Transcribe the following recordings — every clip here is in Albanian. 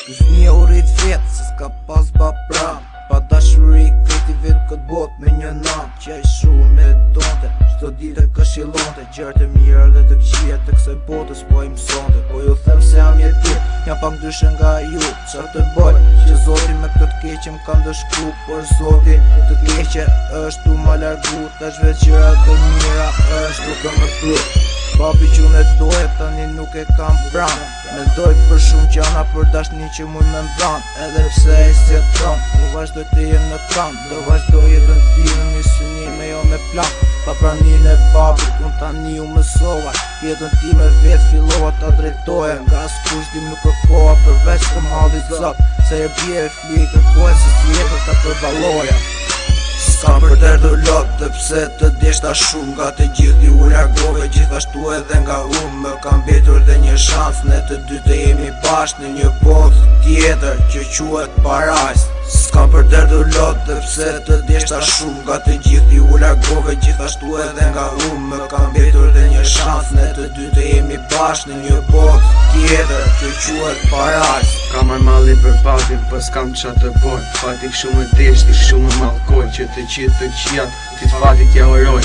Ky fëmija u rrit vet, se s'ka pas ba pram. Pa dashuri kreti vet këtë bot me një nam. Qaj shumë me donte, çdo ditë këshillonte gjërat e mira dhe të këqija të kësaj botës po i mësonte. Po ju them se jam jetim, jam pak ndryshe nga ju. Çfarë të bëj, që Zoti me këtë të keqe m'ka ndëshku. Por Zoti të keqe është u ma largu. Tash veç gjërat të mira është duke më pru. Papi që unë e doje tani nuk e kam pran. Mendoj për shumë gjana për dashni që mund me mbran. Edhe pse e si e tron, u vazhdoj të jem në kam. Do vazhdoj jetën time një synime jo me plan. Pa pranin e papit unë tani u mësova. Jetën time vet fillova ta drejtoja. Nga s'kush di më kërkoha përveç të mallit zot. Se e bje e fli kërkoja se si jetën ta përballoja. S'kam për derdu lot, dhe pse të deshta shumë. Nga të gjithi u largove, gjithashtu edhe nga unë. Më kam betur dhe një shans, ne të dy të jemi bashkë në një botë tjetër që quhet parajs. S'kam për derdu lot, dhe pse të deshta shumë. Nga të gjithi u largove, gjithashtu edhe nga unë. Më kam betur dhe një shans, ne të dy të jemi bashkë në një botë tjetër që quhet parajs. Kam armalli për patin, po s'kam qa të boj. Fati shumë e deshti, shumë e malkoj. Që të qitë të qijat, ti të fatit ja horoj.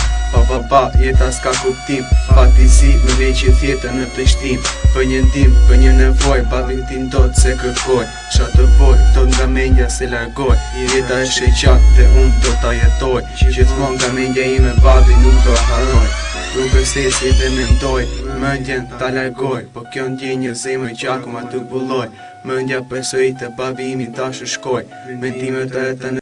Pa, jeta s'ka kuptim. Fati si me veqi thjetën në të shtim. Për një ndim, për një nevoj, babin ti ndot se kërkoj. Qa të boj, do nga mendja se largoj. Jeta e sheqat dhe unë do ta jetoj. Gjithmon nga mendja ime babi nuk do haroj. Rrugës si dhe mendoj, mëndjen ta largoj. Po kjo ndjenjë zemër që akoma të bulloj. Mëndja përsërit të babi imi ta shkoj. Mendimet e të